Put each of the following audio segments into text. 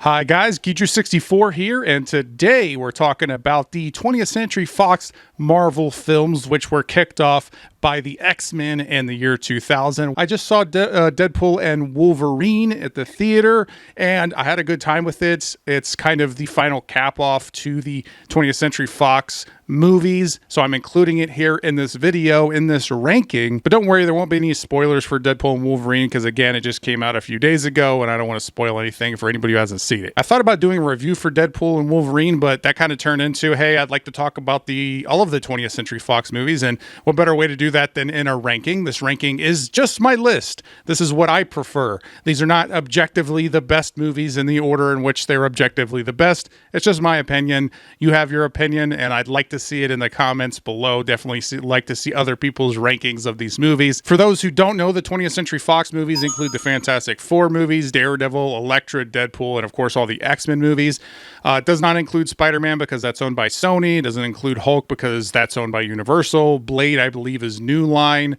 Hi guys, Geecher64 here, and today we're talking about the 20th Century Fox Marvel films, which were kicked off by the X-Men in the year 2000. I just saw Deadpool and Wolverine at the theater, and I had a good time with it. It's kind of the final cap off to the 20th Century Fox movies, so I'm including it here in this video, in this ranking. But don't worry, there won't be any spoilers for Deadpool and Wolverine, because again, it just came out a few days ago, and I don't want to spoil anything for anybody who hasn't seen it. I thought about doing a review for Deadpool and Wolverine, but that kind of turned into, hey, I'd like to talk about all of the 20th Century Fox movies, and what better way to do that than in a ranking? This ranking is just my list. This is what I prefer. These are not objectively the best movies in the order in which they're objectively the best. It's just my opinion. You have your opinion, and I'd like to see it in the comments below. Definitely like to see other people's rankings of these movies. For those who don't know, the 20th Century Fox movies include the Fantastic Four movies, Daredevil, Elektra, Deadpool, and of course all the X-Men movies. It does not include Spider-Man because that's owned by Sony. It doesn't include Hulk because that's owned by Universal. Blade, I believe, is New Line.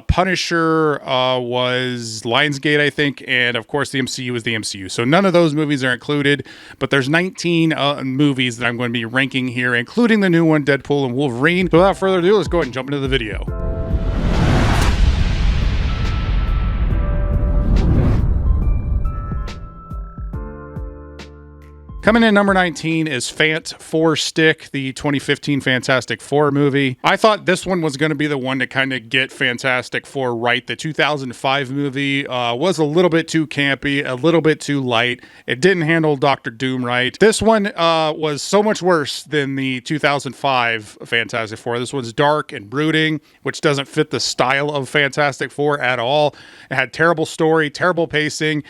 Punisher was Lionsgate, I think, and of course the MCU is the MCU. So none of those movies are included, but there's 19 movies that I'm going to be ranking here, including the new one, Deadpool and Wolverine. So without further ado, let's go ahead and jump into the video. Coming in number 19 is Fant Four Stick, the 2015 Fantastic Four movie. I thought this one was going to be the one to kind of get Fantastic Four right. The 2005 movie was a little bit too campy, a little bit too light. It didn't handle Dr. Doom right. This one was so much worse than the 2005 Fantastic Four. This one's dark and brooding, which doesn't fit the style of Fantastic Four at all. It had terrible story, terrible pacing.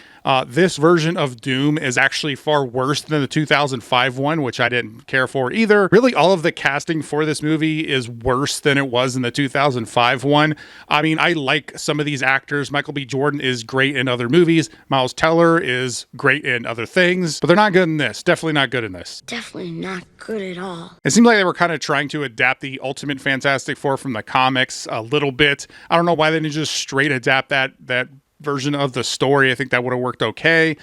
This version of Doom is actually far worse than the 2005 one, which I didn't care for either. Really, all of the casting for this movie is worse than it was in the 2005 one. I mean, I like some of these actors. Michael B. Jordan is great in other movies. Miles Teller is great in other things, but they're not good in this. Definitely not good in this. Definitely not good at all. It seemed like they were kind of trying to adapt the Ultimate Fantastic Four from the comics a little bit. I don't know why they didn't just straight adapt that version of the story. I think that would have worked okay.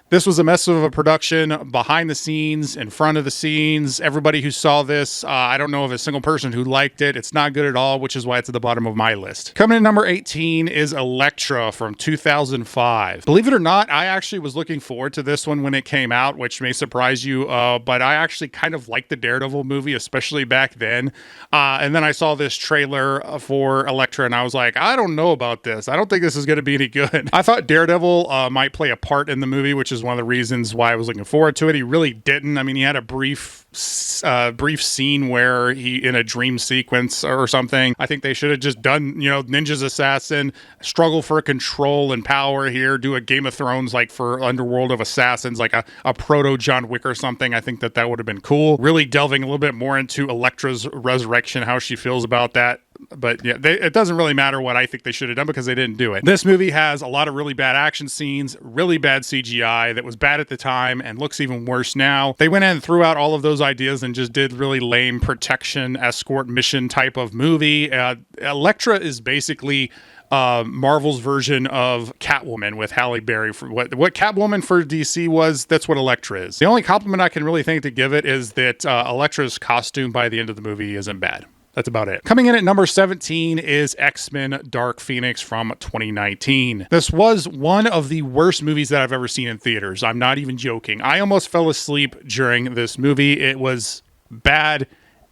This was a mess of a production, behind the scenes, in front of the scenes. Everybody who saw this, I don't know of a single person who liked it. It's not good at all, which is why it's at the bottom of my list. Coming in number 18 is Elektra from 2005. Believe it or not, I actually was looking forward to this one when it came out, which may surprise you, but I actually kind of liked the Daredevil movie, especially back then. And then I saw this trailer for Elektra, and I was like, I don't know about this. I don't think this is going to be any good. I thought Daredevil might play a part in the movie, which is one of the reasons why I was looking forward to it. He really didn't. I mean, he had a brief scene where he, in a dream sequence or something. I think they should have just done, Ninja's Assassin, struggle for control and power here, do a Game of Thrones like for Underworld of Assassins, like a proto John Wick or something. I think that would have been cool. Really delving a little bit more into Elektra's resurrection, how she feels about that. But yeah, it doesn't really matter what I think they should have done because they didn't do it. This movie has a lot of really bad action scenes, really bad CGI that was bad at the time and looks even worse now. They went in and threw out all of those ideas and just did really lame protection, escort mission type of movie. Elektra is basically Marvel's version of Catwoman with Halle Berry. For what Catwoman for DC was, that's what Elektra is. The only compliment I can really think to give it is that Elektra's costume by the end of the movie isn't bad. That's about it. Coming in at number 17 is X-Men Dark Phoenix from 2019. This was one of the worst movies that I've ever seen in theaters. I'm not even joking. I almost fell asleep during this movie. It was bad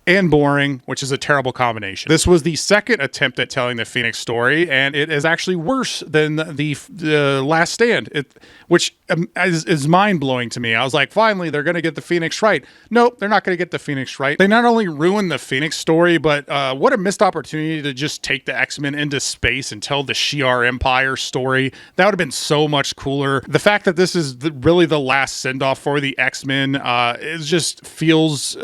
and boring, which is a terrible combination. This was the second attempt at telling the Phoenix story, and it is actually worse than the Last Stand, which is mind-blowing to me. I was like, finally, they're going to get the Phoenix right. Nope, they're not going to get the Phoenix right. They not only ruined the Phoenix story, but what a missed opportunity to just take the X-Men into space and tell the Shi'ar Empire story. That would have been so much cooler. The fact that this is really the last send-off for the X-Men, it just feels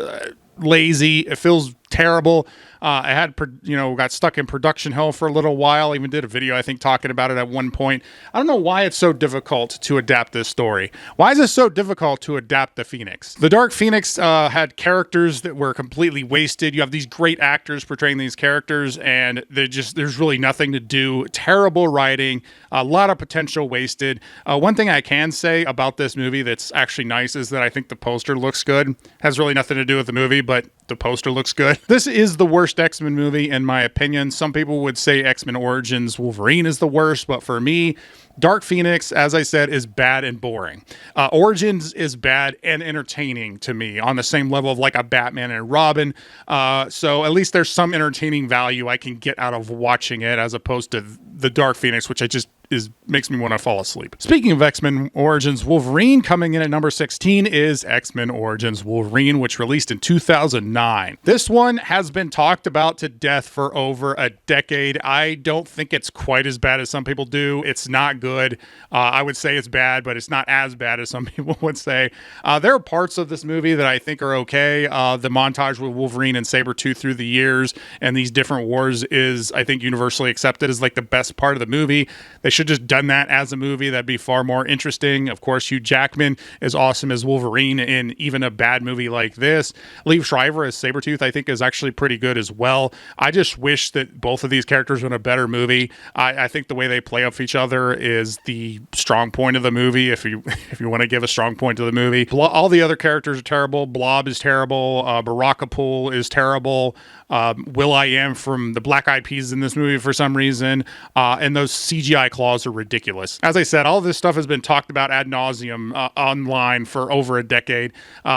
lazy. It feels terrible. I had, got stuck in production hell for a little while. Even did a video, I think, talking about it at one point. I don't know why it's so difficult to adapt this story. Why is it so difficult to adapt the Phoenix? The Dark Phoenix had characters that were completely wasted. You have these great actors portraying these characters, and there's really nothing to do. Terrible writing, a lot of potential wasted. One thing I can say about this movie that's actually nice is that I think the poster looks good. Has really nothing to do with the movie, but the poster looks good. This is the worst X-Men movie in my opinion. Some people would say X-Men Origins Wolverine is the worst, but for me, Dark Phoenix, as I said, is bad and boring. Origins is bad and entertaining to me on the same level of like a Batman and Robin. So at least there's some entertaining value I can get out of watching it as opposed to the Dark Phoenix, which makes me want to fall asleep. Speaking of X-Men Origins Wolverine, coming in at number 16 is X-Men Origins Wolverine, which released in 2009. This one has been talked about to death for over a decade. I don't think it's quite as bad as some people do. It's not good. I would say it's bad, but it's not as bad as some people would say. There are parts of this movie that I think are okay. The montage with Wolverine and Sabretooth through the years and these different wars is, I think, universally accepted as like the best part of the movie. They should just done that as a movie. That'd be far more interesting. Of course, Hugh Jackman is awesome as Wolverine in even a bad movie like this. Liev Schreiber as Sabretooth, I think, is actually pretty good as well. I just wish that both of these characters were in a better movie. I think the way they play off each other is the strong point of the movie, if you want to give a strong point to the movie. All the other characters are terrible. Blob is terrible. Barakapool is terrible. Will.i.am from the Black Eyed Peas in this movie for some reason. And those CGI claws are ridiculous. As I said, all this stuff has been talked about ad nauseum online for over a decade.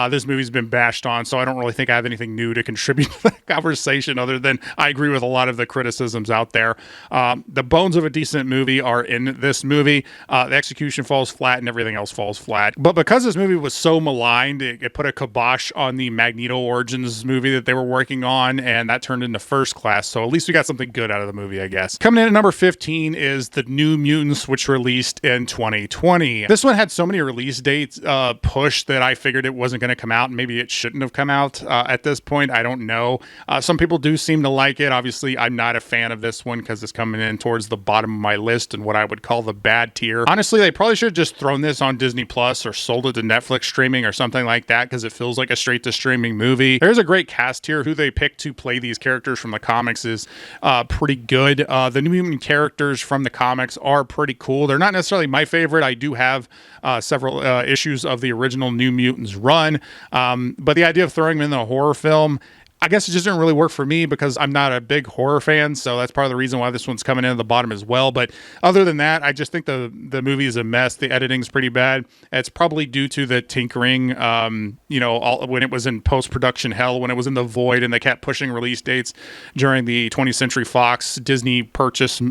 This movie's been bashed on, so I don't really think I have anything new to contribute to the conversation other than I agree with a lot of the criticisms out there. The bones of a decent movie are in this movie. The execution falls flat and everything else falls flat. But because this movie was so maligned, it put a kibosh on the Magneto Origins movie that they were working on, and that turned into First Class. So at least we got something good out of the movie, I guess. Coming in at number 15 is The New Mutants, which released in 2020. This one had so many release dates pushed that I figured it wasn't going to come out, and maybe it shouldn't have come out at this point. I don't know. Some people do seem to like it. Obviously, I'm not a fan of this one because it's coming in towards the bottom of my list and what I would call the bad tier. Honestly, they probably should have just thrown this on Disney Plus or sold it to Netflix streaming or something like that because it feels like a straight to streaming movie. There's a great cast here. Who they picked to play these characters from the comics is pretty good. The New Mutant characters from the comics are pretty cool. They're not necessarily my favorite. I do have several issues of the original New Mutants run, but the idea of throwing them in a horror film, I guess it just didn't really work for me because I'm not a big horror fan, so that's part of the reason why this one's coming in at the bottom as well. But other than that, I just think the movie is a mess. The editing's pretty bad. It's probably due to the tinkering, when it was in post-production hell, when it was in the void, and they kept pushing release dates during the 20th Century Fox Disney purchase,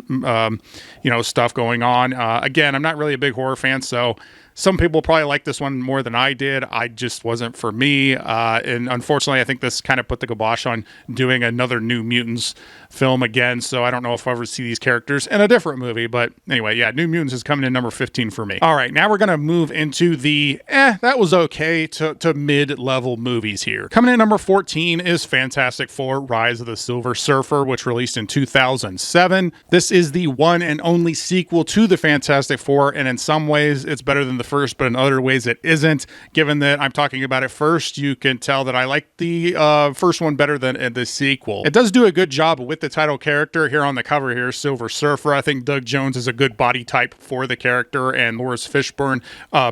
stuff going on. Again, I'm not really a big horror fan, so some people probably like this one more than I did. I just wasn't for me. And unfortunately, I think this kind of put the kibosh on doing another New Mutants film again. So I don't know if I'll ever see these characters in a different movie. But anyway, yeah, New Mutants is coming in number 15 for me. All right, now we're going to move into the that was okay to mid-level movies here. Coming in number 14 is Fantastic Four: Rise of the Silver Surfer, which released in 2007. This is the one and only sequel to the Fantastic Four, and in some ways it's better than the first, but in other ways it isn't. Given that I'm talking about it first, you can tell that I like the first one better than the sequel. It does do a good job with the title character here on the cover here, Silver Surfer. I think Doug Jones is a good body type for the character, and Lawrence Fishburne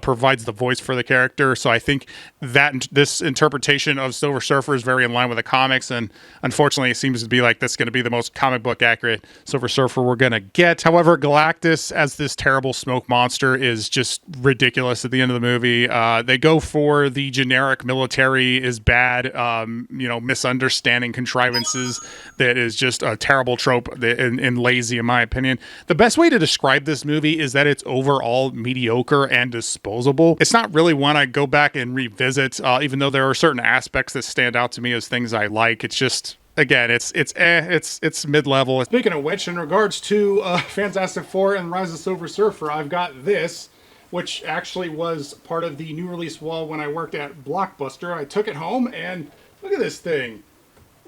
provides the voice for the character. So I think that this interpretation of Silver Surfer is very in line with the comics, and unfortunately it seems to be like that's going to be the most comic book accurate Silver Surfer we're going to get. However, Galactus as this terrible smoke monster is just ridiculous at the end of the movie. They go for the generic military is bad, misunderstanding contrivances that is just a terrible trope and lazy in my opinion. The best way to describe this movie is that it's overall mediocre and disposable. It's not really one I go back and revisit, even though there are certain aspects that stand out to me as things I like. It's just, again, it's mid-level. Speaking of which, in regards to Fantastic Four and Rise of the Silver Surfer, I've got this, which actually was part of the new release wall when I worked at Blockbuster. I took it home and look at this thing.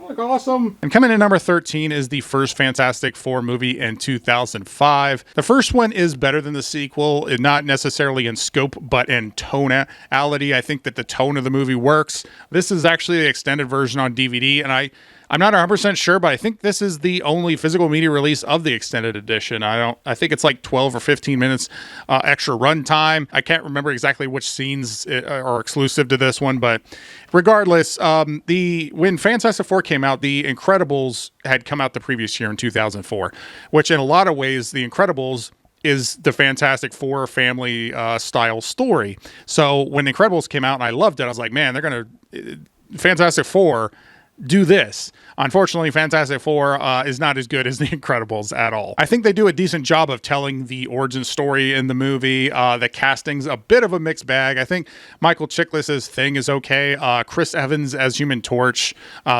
Look awesome. And coming in number 13 is the first Fantastic Four movie in 2005. The first one is better than the sequel, not necessarily in scope, but in tonality. I think that the tone of the movie works. This is actually the extended version on DVD, and I'm not 100% sure, but I think this is the only physical media release of the extended edition. I think it's like 12 or 15 minutes extra runtime. I can't remember exactly which scenes are exclusive to this one, but regardless, when Fantastic Four came out, The Incredibles had come out the previous year in 2004, which in a lot of ways, The Incredibles is the Fantastic Four family style story. So when The Incredibles came out and I loved it, I was like, man, they're going to Fantastic Four do this. Unfortunately, Fantastic Four is not as good as The Incredibles at all. I think they do a decent job of telling the origin story in the movie. The casting's a bit of a mixed bag. I think Michael Chiklis' Thing is okay. Chris Evans as Human Torch,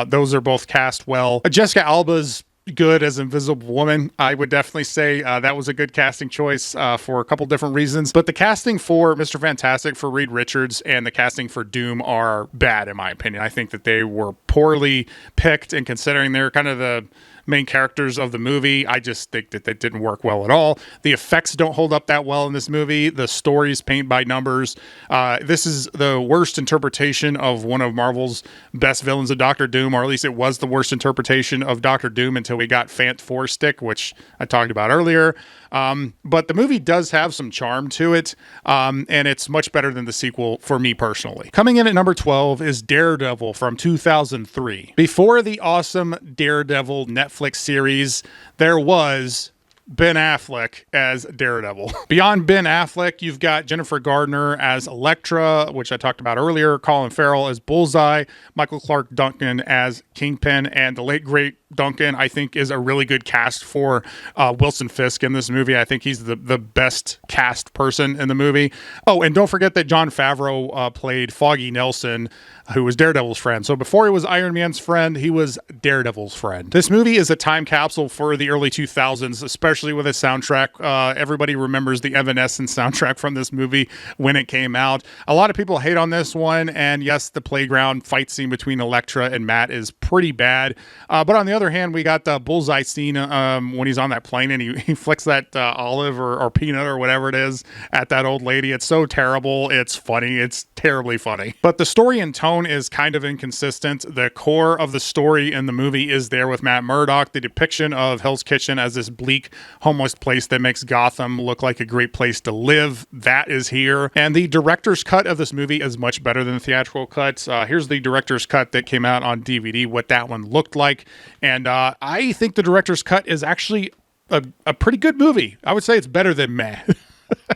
those are both cast well. Jessica Alba's good as Invisible Woman. I would definitely say that was a good casting choice for a couple different reasons. But the casting for Mr. Fantastic for Reed Richards and the casting for Doom are bad, in my opinion. I think that they were poorly picked, and considering they're kind of the main characters of the movie, I just think that that didn't work well at all. The effects don't hold up that well in this movie. The story's paint by numbers. This is the worst interpretation of one of Marvel's best villains of Doctor Doom, or at least it was the worst interpretation of Doctor Doom until we got Fant Four Stick, which I talked about earlier. But the movie does have some charm to it, and it's much better than the sequel for me personally. Coming in at number 12 is Daredevil from 2003. Before the awesome Daredevil Netflix series, there was Ben Affleck as Daredevil. Beyond Ben Affleck, you've got Jennifer Gardner as Elektra, which I talked about earlier, Colin Farrell as Bullseye, Michael Clark Duncan as Kingpin, and the late great Duncan, I think, is a really good cast for Wilson Fisk in this movie. I think he's the best cast person in the movie. Oh, and don't forget that Jon Favreau played Foggy Nelson, who was Daredevil's friend. So before he was Iron Man's friend, he was Daredevil's friend. This movie is a time capsule for the early 2000s, especially with its soundtrack. Everybody remembers the Evanescence soundtrack from this movie when it came out. A lot of people hate on this one, and yes, the playground fight scene between Elektra and Matt is pretty bad. But on the other hand, we got the Bullseye scene when he's on that plane and he flicks that olive or peanut or whatever it is at that old lady. It's so terrible. It's funny. It's terribly funny. But the story and tone is kind of inconsistent. The core of the story in the movie is there with Matt Murdock. The depiction of Hell's Kitchen as this bleak, homeless place that makes Gotham look like a great place to live, that is here. And the director's cut of this movie is much better than the theatrical cut. Here's the director's cut that came out on DVD, what that one looked like. And I think the director's cut is actually a pretty good movie. I would say it's better than meh.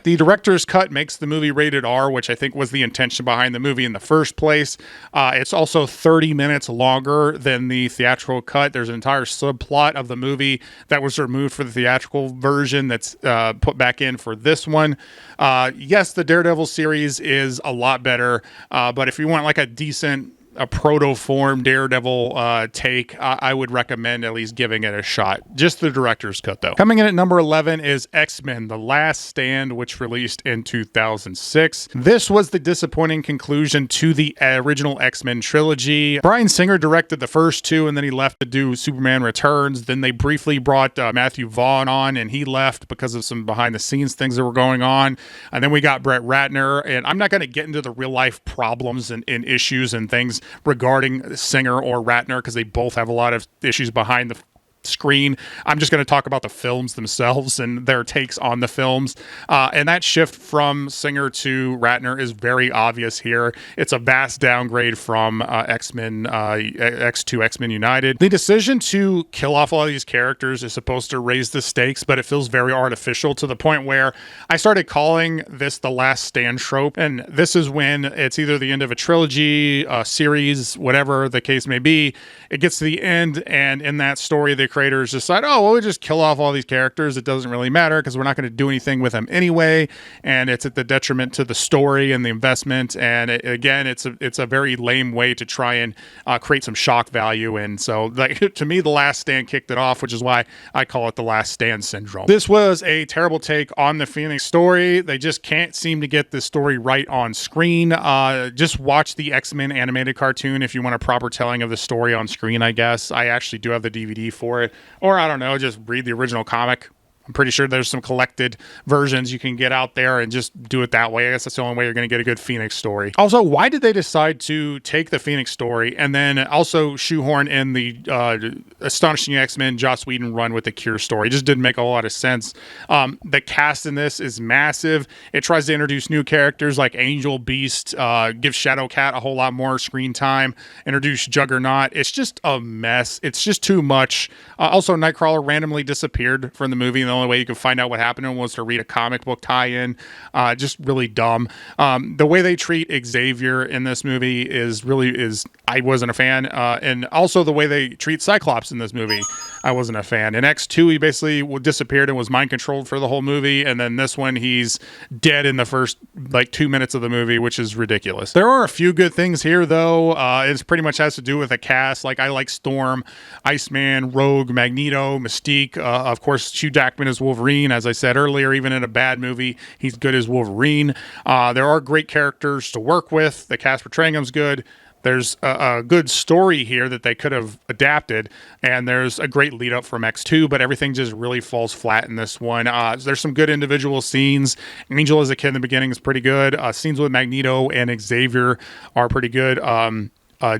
The director's cut makes the movie rated R, which I think was the intention behind the movie in the first place. It's also 30 minutes longer than the theatrical cut. There's an entire subplot of the movie that was removed for the theatrical version that's put back in for this one. Yes, the Daredevil series is a lot better, but if you want like a proto-form Daredevil take, I would recommend at least giving it a shot. Just the director's cut, though. Coming in at number 11 is X-Men: The Last Stand, which released in 2006. This was the disappointing conclusion to the original X-Men trilogy. Bryan Singer directed the first two, and then he left to do Superman Returns. Then they briefly brought Matthew Vaughn on, and he left because of some behind-the-scenes things that were going on. And then we got Brett Ratner, and I'm not going to get into the real-life problems and issues and things regarding Singer or Ratner, because they both have a lot of issues behind the screen. I'm just going to talk about the films themselves and their takes on the films. And that shift from Singer to Ratner is very obvious here. It's a vast downgrade from X-Men X to X-Men United. The decision to kill off all of these characters is supposed to raise the stakes, but it feels very artificial to the point where I started calling this the last stand trope. And this is when it's either the end of a trilogy, a series, whatever the case may be. It gets to the end, and in that story, the creators decide, oh, well, we just kill off all these characters. It doesn't really matter because we're not going to do anything with them anyway. And it's at the detriment to the story and the investment. And it's a very lame way to try and create some shock value. And so, like, to me, The Last Stand kicked it off, which is why I call it The Last Stand syndrome. This was a terrible take on the Phoenix story. They just can't seem to get the story right on screen. Just watch the X-Men animated cartoon if you want a proper telling of the story on screen, I guess. I actually do have the DVD for it. Or, I don't know, just read the original comic. I'm pretty sure there's some collected versions you can get out there and just do it that way. I guess that's the only way you're going to get a good Phoenix story. Also, why did they decide to take the Phoenix story and then also shoehorn in the Astonishing X-Men Joss Whedon run with the Cure story? It just didn't make a whole lot of sense. The cast in this is massive. It tries to introduce new characters like Angel, Beast, give Shadowcat a whole lot more screen time, introduce Juggernaut. It's just a mess. It's just too much. Also, Nightcrawler randomly disappeared from the movie, and the only way you could find out what happened to him was to read a comic book tie-in. Just really dumb. The way they treat Xavier in this movie is I wasn't a fan. And also the way they treat Cyclops in this movie, I wasn't a fan. In X2, he basically disappeared and was mind controlled for the whole movie. And then this one, he's dead in the first 2 minutes of the movie, which is ridiculous. There are a few good things here, though. It pretty much has to do with the cast. Like, I like Storm, Iceman, Rogue, Magneto, Mystique. Of course, Hugh Jackman as Wolverine. As I said earlier, even in a bad movie, he's good as Wolverine. There are great characters to work with. The cast portraying him's good. There's a good story here that they could have adapted, and there's a great lead up from X2, but everything just really falls flat in this one. There's some good individual scenes. Angel as a kid in the beginning is pretty good. Scenes with Magneto and Xavier are pretty good.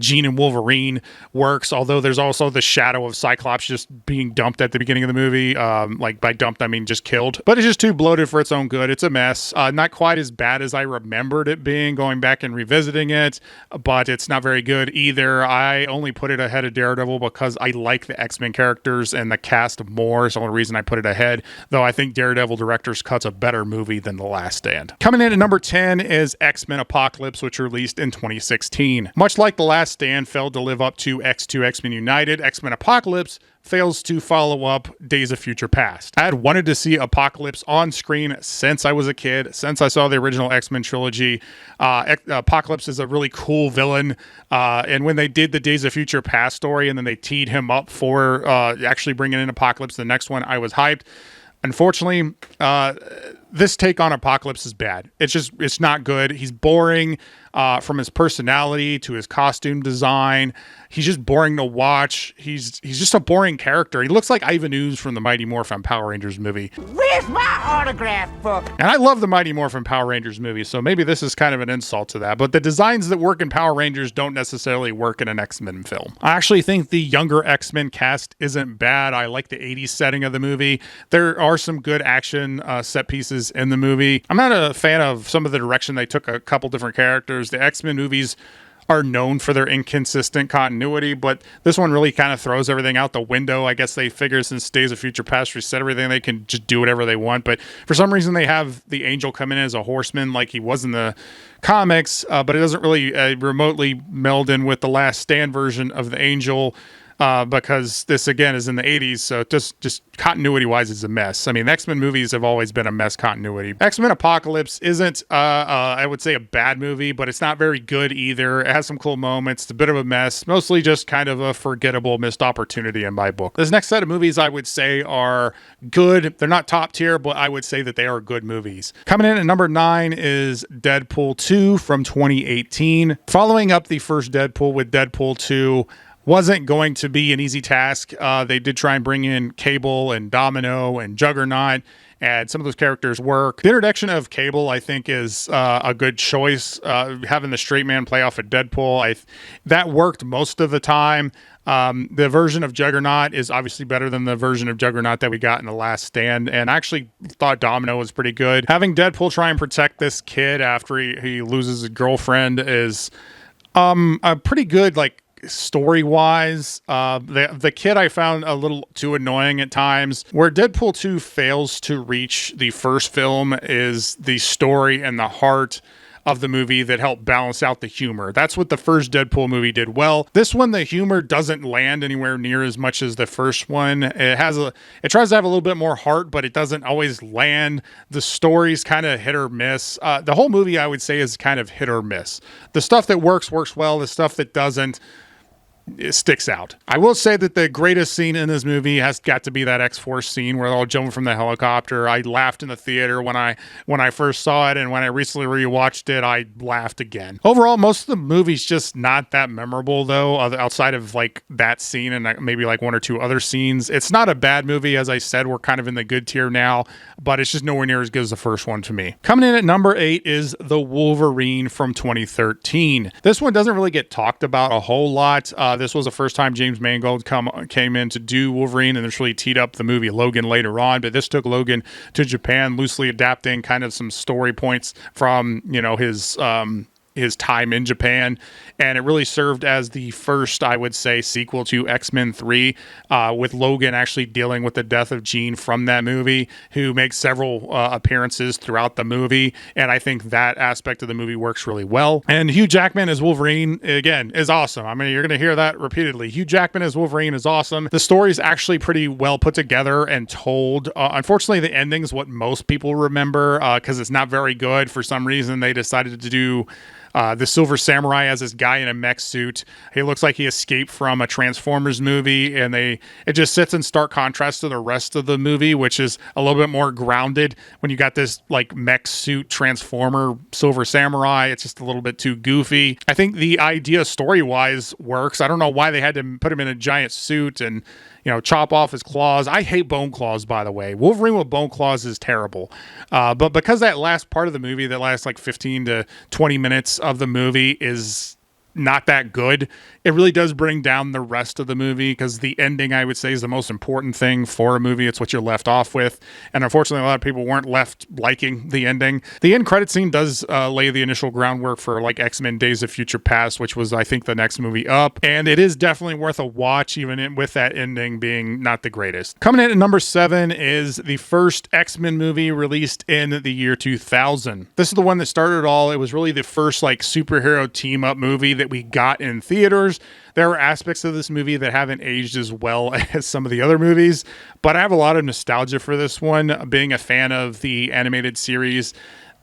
Jean and Wolverine works, although there's also the shadow of Cyclops just being dumped at the beginning of the movie. By dumped, I mean just killed. But it's just too bloated for its own good. It's a mess. Not quite as bad as I remembered it being going back and revisiting it, but it's not very good either. I only put it ahead of Daredevil because I like the X-Men characters and the cast more. It's the only reason I put it ahead, though I think Daredevil Director's Cut's a better movie than The Last Stand. Coming in at number 10 is X-Men Apocalypse, which released in 2016. Much like The Last Stand failed to live up to X2 X-Men United, X-Men Apocalypse fails to follow up Days of Future Past. I had wanted to see Apocalypse on screen since I was a kid, since I saw the original X-Men trilogy. Apocalypse is a really cool villain, and when they did the Days of Future Past story and then they teed him up for actually bringing in Apocalypse, the next one, I was hyped. Unfortunately, this take on Apocalypse is bad. It's not good. He's boring from his personality to his costume design. He's just boring to watch. He's just a boring character. He looks like Ivan Ooze from the Mighty Morphin Power Rangers movie. Where's my autograph book? And I love the Mighty Morphin Power Rangers movie, so maybe this is kind of an insult to that. But the designs that work in Power Rangers don't necessarily work in an X-Men film. I actually think the younger X-Men cast isn't bad. I like the 80s setting of the movie. There are some good action set pieces in the movie. I'm not a fan of some of the direction they took a couple different characters. The X-Men movies are known for their inconsistent continuity, but this one really kind of throws everything out the window. I guess they figure since Days of Future Past reset everything, they can just do whatever they want. But for some reason, they have the Angel come in as a horseman like he was in the comics, but it doesn't really remotely meld in with the Last Stand version of the Angel. Because this, again, is in the 80s, so just continuity-wise, it's a mess. I mean, X-Men movies have always been a mess continuity. X-Men Apocalypse isn't, I would say, a bad movie, but it's not very good either. It has some cool moments. It's a bit of a mess. Mostly just kind of a forgettable missed opportunity in my book. This next set of movies, I would say, are good. They're not top tier, but I would say that they are good movies. Coming in at number 9 is Deadpool 2 from 2018. Following up the first Deadpool with Deadpool 2 wasn't going to be an easy task. They did try and bring in Cable and Domino and Juggernaut, and some of those characters work. The introduction of Cable, I think, is a good choice. Having the straight man play off of Deadpool, that worked most of the time. The version of Juggernaut is obviously better than the version of Juggernaut that we got in The Last Stand, and I actually thought Domino was pretty good. Having Deadpool try and protect this kid after he loses his girlfriend is a pretty good, story-wise. The kid I found a little too annoying at times. Where Deadpool 2 fails to reach the first film is the story and the heart of the movie that help balance out the humor. That's what the first Deadpool movie did well. This one, the humor doesn't land anywhere near as much as the first one. It tries to have a little bit more heart, but it doesn't always land. The story's kind of hit or miss. The whole movie, I would say, is kind of hit or miss. The stuff that works well. The stuff that doesn't, it sticks out. I will say that the greatest scene in this movie has got to be that X-Force scene where they're all jumping from the helicopter. I laughed in the theater when I first saw it, and when I recently rewatched it, I laughed again. Overall, most of the movie's just not that memorable, though, outside of like that scene and maybe like one or two other scenes. It's not a bad movie. As I said, we're kind of in the good tier now, but it's just nowhere near as good as the first one to me. Coming in at number 8 is The Wolverine from 2013. This one doesn't really get talked about a whole lot. This was the first time James Mangold came in to do Wolverine, and this really teed up the movie Logan later on. But this took Logan to Japan, loosely adapting kind of some story points from, his time in Japan, and it really served as the first, I would say, sequel to X-Men 3, with Logan actually dealing with the death of Jean from that movie, who makes several appearances throughout the movie, and I think that aspect of the movie works really well. And Hugh Jackman as Wolverine, again, is awesome. I mean, you're going to hear that repeatedly. Hugh Jackman as Wolverine is awesome. The story is actually pretty well put together and told. Unfortunately, the ending's what most people remember, because it's not very good. For some reason, they decided to do the Silver Samurai as this guy in a mech suit. He looks like he escaped from a Transformers movie, and it just sits in stark contrast to the rest of the movie, which is a little bit more grounded. When you got this like mech suit Transformer Silver Samurai, it's just a little bit too goofy. I think the idea story-wise works. I don't know why they had to put him in a giant suit and chop off his claws. I hate bone claws, by the way. Wolverine with bone claws is terrible. But because that last part of the movie, that last like 15 to 20 minutes of the movie is not that good, it really does bring down the rest of the movie, because the ending, I would say, is the most important thing for a movie. It's what you're left off with. And unfortunately, a lot of people weren't left liking the ending. The end credit scene does lay the initial groundwork for like X-Men Days of Future Past, which was, I think, the next movie up. And it is definitely worth a watch, even with that ending being not the greatest. Coming in at number 7 is the first X-Men movie released in the year 2000. This is the one that started it all. It was really the first like superhero team up movie that we got in theaters. There are aspects of this movie that haven't aged as well as some of the other movies, but I have a lot of nostalgia for this one. Being a fan of the animated series,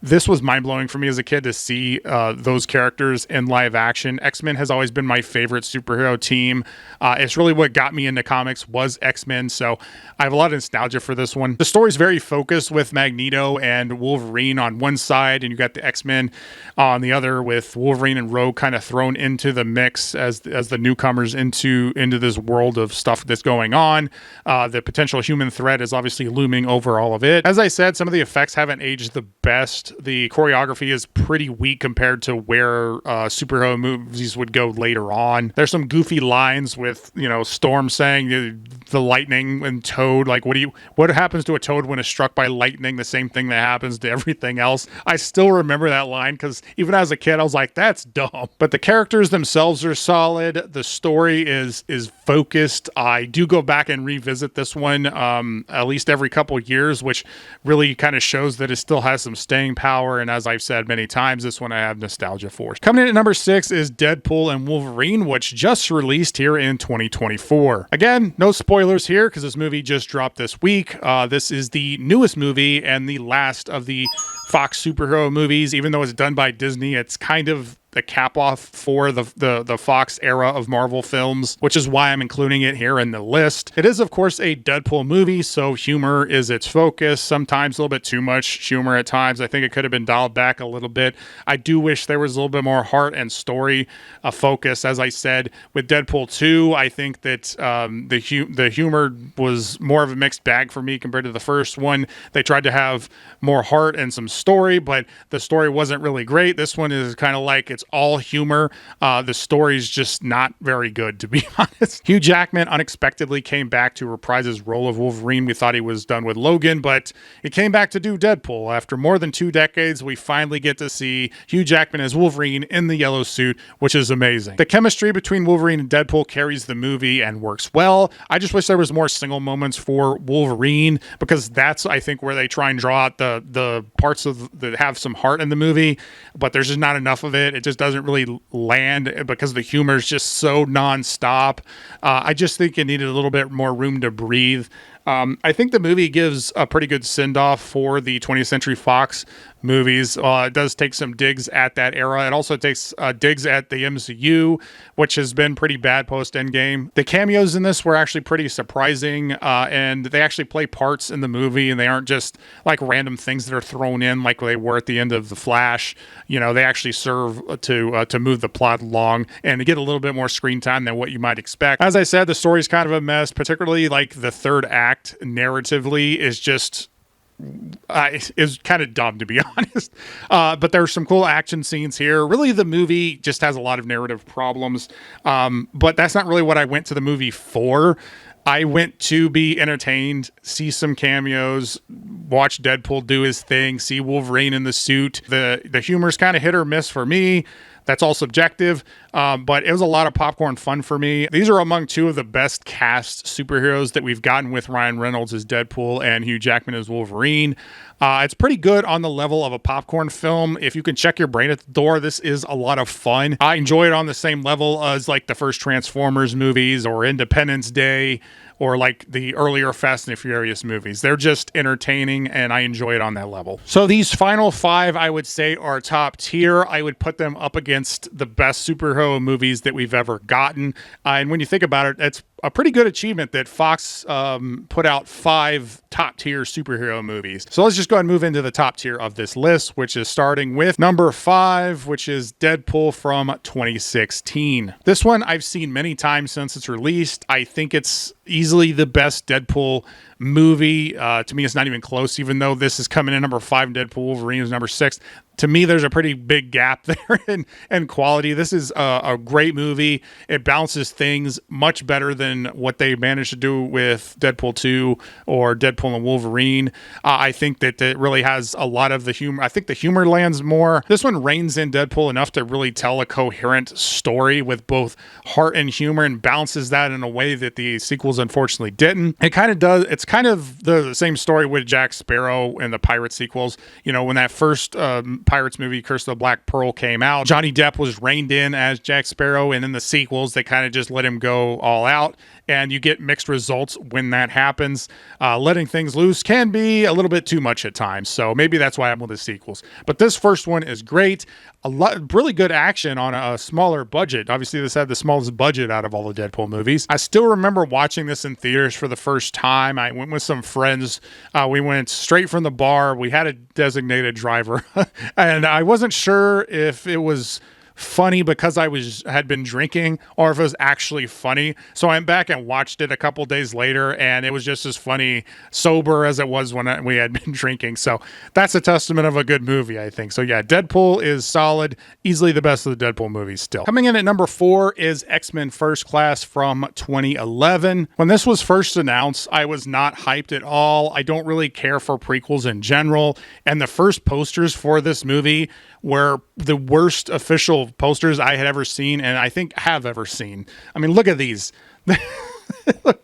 this was mind-blowing for me as a kid to see those characters in live action. X-Men has always been my favorite superhero team. It's really what got me into comics was X-Men, so I have a lot of nostalgia for this one. The story's very focused with Magneto and Wolverine on one side, and you got the X-Men on the other, with Wolverine and Rogue kind of thrown into the mix as the newcomers into this world of stuff that's going on. The potential human threat is obviously looming over all of it. As I said, some of the effects haven't aged the best. The choreography is pretty weak compared to where superhero movies would go later on. There's some goofy lines with, Storm saying the lightning and Toad, like what happens to a Toad when it's struck by lightning? The same thing that happens to everything else. I still remember that line because even as a kid, I was like, that's dumb. But the characters themselves are solid. The story is focused. I do go back and revisit this one at least every couple of years, which really kind of shows that it still has some staying power. And as I've said many times, this one I have nostalgia for. Coming in at number 6 is Deadpool and Wolverine, which just released here in 2024. Again, no spoilers here because this movie just dropped this week. This is the newest movie and the last of the Fox superhero movies. Even though it's done by Disney, it's kind of the cap off for the Fox era of Marvel films, which is why I'm including it here in the list. It is, of course, a Deadpool movie, so humor is its focus. Sometimes a little bit too much humor at times. I think it could have been dialed back a little bit. I do wish there was a little bit more heart and story focus. As I said, with Deadpool 2, I think that the humor was more of a mixed bag for me compared to the first one. They tried to have more heart and some story, but the story wasn't really great. This one is kind of like its all humor. The story's just not very good, to be honest. Hugh Jackman unexpectedly came back to reprise his role of Wolverine. We thought he was done with Logan, but he came back to do Deadpool. After more than 2 decades, we finally get to see Hugh Jackman as Wolverine in the yellow suit, which is amazing. The chemistry between Wolverine and Deadpool carries the movie and works well. I just wish there was more single moments for Wolverine, because that's, I think, where they try and draw out the parts of that have some heart in the movie, but there's just not enough of it. It just doesn't really land because the humor is just so nonstop. I just think it needed a little bit more room to breathe. I think the movie gives a pretty good send-off for the 20th Century Fox movies. It does take some digs at that era. It also takes digs at the MCU, which has been pretty bad post-Endgame. The cameos in this were actually pretty surprising, and they actually play parts in the movie, and they aren't just like random things that are thrown in like they were at the end of The Flash. You know, they actually serve to move the plot along and to get a little bit more screen time than what you might expect. As I said, the story's kind of a mess, particularly like the third act narratively is just is kind of dumb, to be honest. But there's some cool action scenes here. Really, the movie just has a lot of narrative problems. But that's not really what I went to the movie for. I went to be entertained, see some cameos, watch Deadpool do his thing, see Wolverine in the suit. The humor's kind of hit or miss for me. That's all subjective, but it was a lot of popcorn fun for me. These are among 2 of the best cast superheroes that we've gotten, with Ryan Reynolds as Deadpool and Hugh Jackman as Wolverine. It's pretty good on the level of a popcorn film. If you can check your brain at the door, this is a lot of fun. I enjoy it on the same level as like the first Transformers movies or Independence Day or like the earlier Fast and Furious movies. They're just entertaining, and I enjoy it on that level. So these final 5, I would say, are top tier. I would put them up against the best superhero movies that we've ever gotten. And when you think about it, it's a pretty good achievement that Fox put out 5 top tier superhero movies. So let's just go ahead and move into the top tier of this list, which is starting with number 5, which is Deadpool from 2016. This one I've seen many times since it's released. I think it's easily the best Deadpool movie. To me, it's not even close, even though this is coming in number 5 and Deadpool Wolverine is number 6. To me, there's a pretty big gap there in quality. This is a great movie. It balances things much better than what they managed to do with Deadpool 2 or Deadpool and Wolverine. I think that it really has a lot of the humor. I think the humor lands more. This one reins in Deadpool enough to really tell a coherent story with both heart and humor, and balances that in a way that the sequels unfortunately didn't. It kind of does. It's kind of the same story with Jack Sparrow and the Pirate sequels. You know, when that first Pirates movie, Curse of the Black Pearl, came out, Johnny Depp was reined in as Jack Sparrow, and in the sequels, they kind of just let him go all out, and you get mixed results when that happens. Letting things loose can be a little bit too much at times, so maybe that's why I'm with the sequels. But this first one is great. A lot, really good action on a smaller budget. Obviously, this had the smallest budget out of all the Deadpool movies. I still remember watching this in theaters for the first time. I went with some friends. We went straight from the bar. We had a designated driver, and I wasn't sure if it was funny because I had been drinking or if it was actually funny. So I went back and watched it a couple days later, and it was just as funny sober as it was when we had been drinking. So that's a testament of a good movie, I think. So yeah, Deadpool is solid, easily the best of the Deadpool movies still. Coming in at number 4 is X-Men First Class from 2011. When this was first announced, I was not hyped at all. I don't really care for prequels in general, and the first posters for this movie were the worst official posters I had ever seen, and I think have ever seen. I mean, look at these.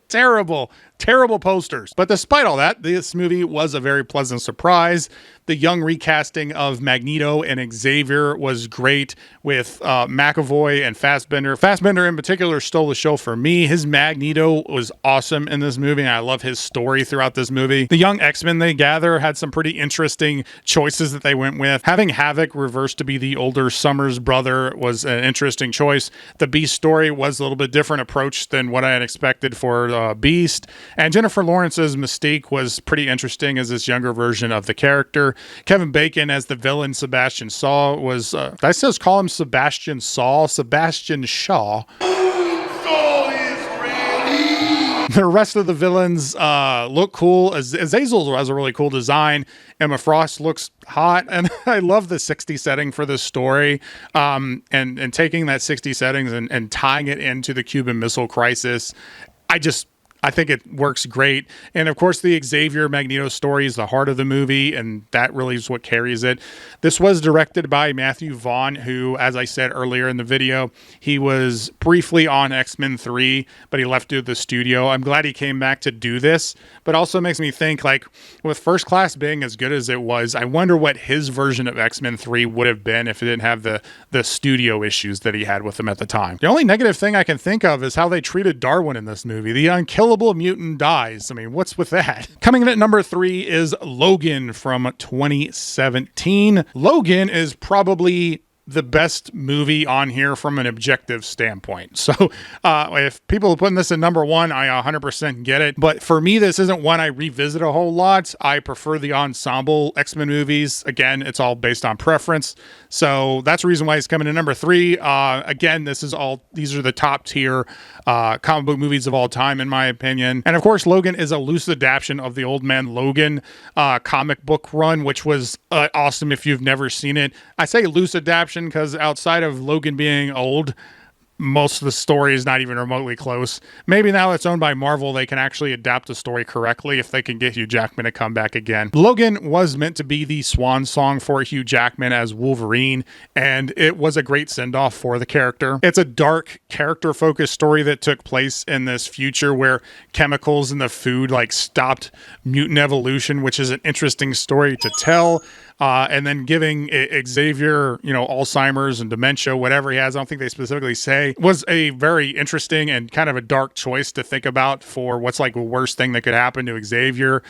Terrible posters. But despite all that, this movie was a very pleasant surprise. The young recasting of Magneto and Xavier was great with McAvoy and Fassbender. Fassbender in particular stole the show for me. His Magneto was awesome in this movie, and I love his story throughout this movie. The young X-Men they gather had some pretty interesting choices that they went with. Having Havoc reversed to be the older Summers brother was an interesting choice. The Beast story was a little bit different approach than what I had expected for Beast. And Jennifer Lawrence's Mystique was pretty interesting as this younger version of the character. Kevin Bacon as the villain Sebastian Shaw was, did I just call him Sebastian Shaw? Sebastian Shaw. The rest of the villains look cool. Azazel has a really cool design. Emma Frost looks hot, and I love the 60 setting for this story. And taking that 60 settings and tying it into the Cuban Missile Crisis, I think it works great. And of course, the Xavier Magneto story is the heart of the movie, and that really is what carries it. This was directed by Matthew Vaughn, who, as I said earlier in the video, he was briefly on X-Men 3, but he left the studio. I'm glad he came back to do this, but also makes me think, like, with First Class being as good as it was, I wonder what his version of X-Men 3 would have been if it didn't have the studio issues that he had with him at the time. The only negative thing I can think of is how they treated Darwin in this movie. The unkillable mutant dies. I mean, what's with that? Coming in at number 3 is Logan from 2017. Logan is probably the best movie on here from an objective standpoint. So if people are putting this in number 1, I 100% get it. But for me, this isn't one I revisit a whole lot. I prefer the ensemble X-Men movies. Again, it's all based on preference. So that's the reason why it's coming in number 3. Again, these are the top tier comic book movies of all time, in my opinion. And of course, Logan is a loose adaptation of the Old Man Logan comic book run, which was awesome if you've never seen it. I say loose adaptation because outside of Logan being old, most of the story is not even remotely close. Maybe now it's owned by Marvel, they can actually adapt the story correctly if they can get Hugh Jackman to come back again. Logan was meant to be the swan song for Hugh Jackman as Wolverine, and it was a great send-off for the character. It's a dark, character-focused story that took place in this future where chemicals in the food stopped mutant evolution, which is an interesting story to tell. And then giving Xavier, Alzheimer's and dementia, whatever he has, I don't think they specifically say, was a very interesting and kind of a dark choice to think about for what's the worst thing that could happen to Xavier.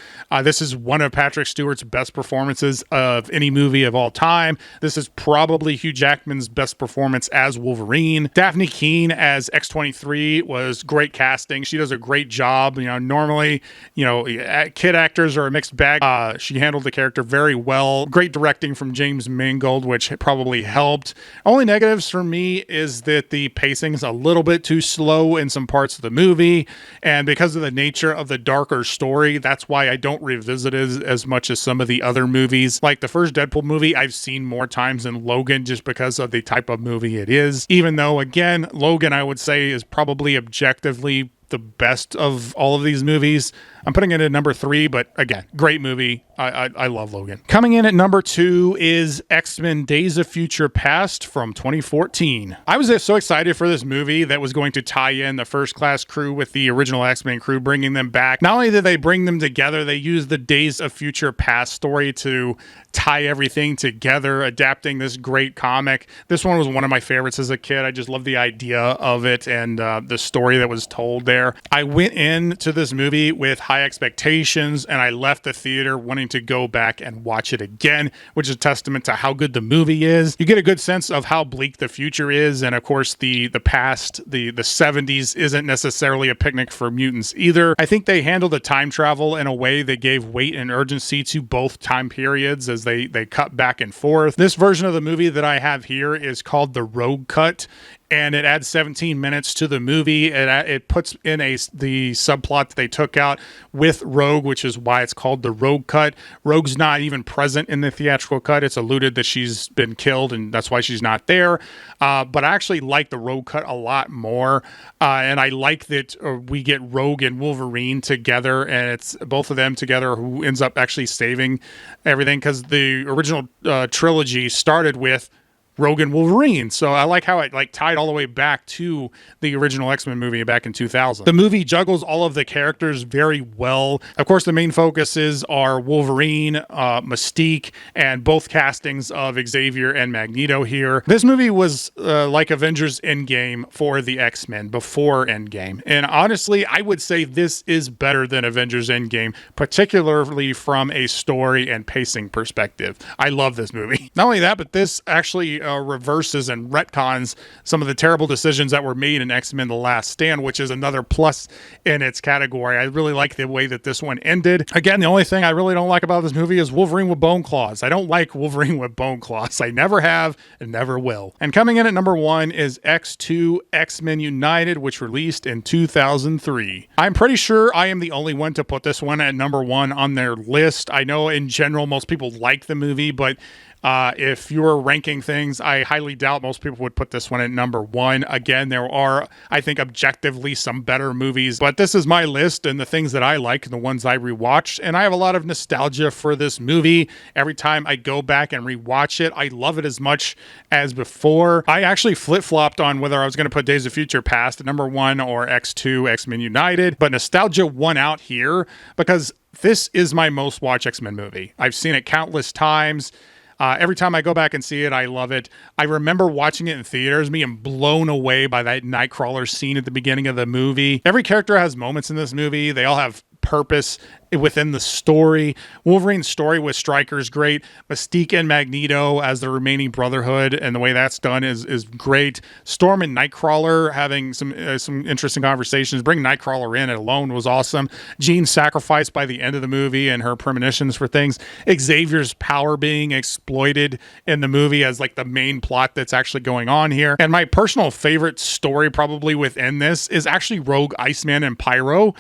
This is one of Patrick Stewart's best performances of any movie of all time. This is probably Hugh Jackman's best performance as Wolverine. Daphne Keane as X-23 was great casting. She does a great job. Normally, kid actors are a mixed bag. She handled the character very well. Great directing from James Mangold, which probably helped. Only negatives for me is that the pacing is a little bit too slow in some parts of the movie, and because of the nature of the darker story, that's why I don't revisit it as much as some of the other movies. Like the first Deadpool movie, I've seen more times than Logan just because of the type of movie it is. Even though, again, Logan, I would say, is probably objectively the best of all of these movies. I'm putting it at number 3, but again, great movie. I love Logan. Coming in at number 2 is X-Men Days of Future Past from 2014. I was so excited for this movie that was going to tie in the First Class crew with the original X-Men crew, bringing them back. Not only did they bring them together, they used the Days of Future Past story to tie everything together, adapting this great comic. This one was one of my favorites as a kid. I just love the idea of it and the story that was told there. I went into this movie with high expectations, and I left the theater wanting to go back and watch it again, which is a testament to how good the movie is. You get a good sense of how bleak the future is, and of course the past, the 70s isn't necessarily a picnic for mutants either. I think they handled the time travel in a way that gave weight and urgency to both time periods as they cut back and forth. This version of the movie that I have here is called the Rogue Cut, and it adds 17 minutes to the movie. It puts in the subplot that they took out with Rogue, which is why it's called the Rogue Cut. Rogue's not even present in the theatrical cut. It's alluded that she's been killed, and that's why she's not there. But I actually like the Rogue Cut a lot more, and I like that we get Rogue and Wolverine together, and it's both of them together who ends up actually saving everything, because the original trilogy started with Rogue and Wolverine. So I like how it tied all the way back to the original X-Men movie back in 2000. The movie juggles all of the characters very well. Of course, the main focuses are Wolverine, Mystique, and both castings of Xavier and Magneto here. This movie was like Avengers Endgame for the X-Men before Endgame. And honestly, I would say this is better than Avengers Endgame, particularly from a story and pacing perspective. I love this movie. Not only that, but this actually reverses and retcons some of the terrible decisions that were made in X-Men The Last Stand, which is another plus in its category. I really like the way that this one ended. Again, the only thing I really don't like about this movie is Wolverine with bone claws. I don't like Wolverine with bone claws. I never have and never will. And coming in at number 1 is X2 X-Men United, which released in 2003. I'm pretty sure I am the only one to put this one at number 1 on their list. I know in general most people like the movie, but if you were ranking things, I highly doubt most people would put this one at number 1. Again, there are, I think, objectively some better movies, but this is my list and the things that I like and the ones I rewatched. And I have a lot of nostalgia for this movie. Every time I go back and rewatch it, I love it as much as before. I actually flip-flopped on whether I was going to put Days of Future Past at number 1 or X2 X-Men United, but nostalgia won out here because this is my most watched X-Men movie. I've seen it countless times. Every time I go back and see it, I love it. I remember watching it in theaters, being blown away by that Nightcrawler scene at the beginning of the movie. Every character has moments in this movie. They all have purpose within the story. Wolverine's story with Stryker is great. Mystique and Magneto as the remaining Brotherhood, and the way that's done is great. Storm and Nightcrawler having some interesting conversations. Bringing Nightcrawler in alone was awesome. Jean's sacrifice by the end of the movie and her premonitions for things. Xavier's power being exploited in the movie as like the main plot that's actually going on here. And my personal favorite story probably within this is actually Rogue, Iceman, and Pyro.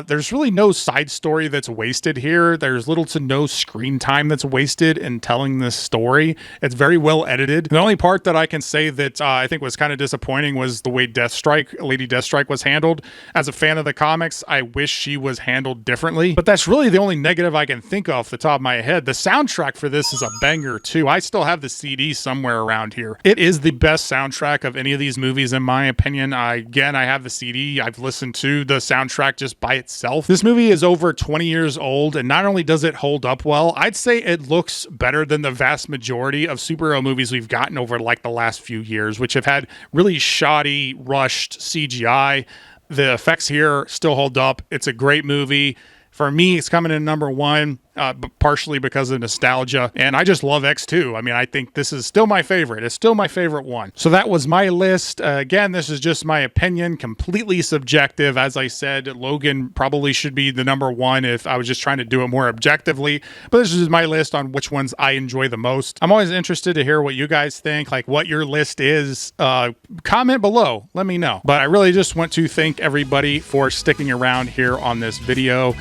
There's really no side story that's wasted here. There's little to no screen time that's wasted in telling this story. It's very well edited. The only part that I can say that I think was kind of disappointing was the way Lady Deathstrike was handled. As a fan of the comics, I wish she was handled differently. But that's really the only negative I can think of off the top of my head. The soundtrack for this is a banger too. I still have the CD somewhere around here. It is the best soundtrack of any of these movies in my opinion. I have the CD. I've listened to the soundtrack just by itself. This movie is over 20 years old, and not only does it hold up well, I'd say it looks better than the vast majority of superhero movies we've gotten over like the last few years, which have had really shoddy, rushed CGI. The effects here still hold up. It's a great movie. For me, it's coming in number 1, but partially because of nostalgia. And I just love X2. I mean, I think this is still my favorite. It's still my favorite one. So that was my list. Again, this is just my opinion, completely subjective. As I said, Logan probably should be the number 1 if I was just trying to do it more objectively. But this is my list on which ones I enjoy the most. I'm always interested to hear what you guys think, like what your list is. Comment below. Let me know. But I really just want to thank everybody for sticking around here on this video.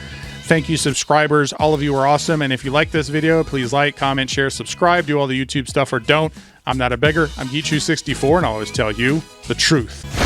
Thank you, subscribers. All of you are awesome. And if you like this video, please like, comment, share, subscribe, do all the YouTube stuff or don't. I'm not a beggar. I'm Geechu64, and I'll always tell you the truth.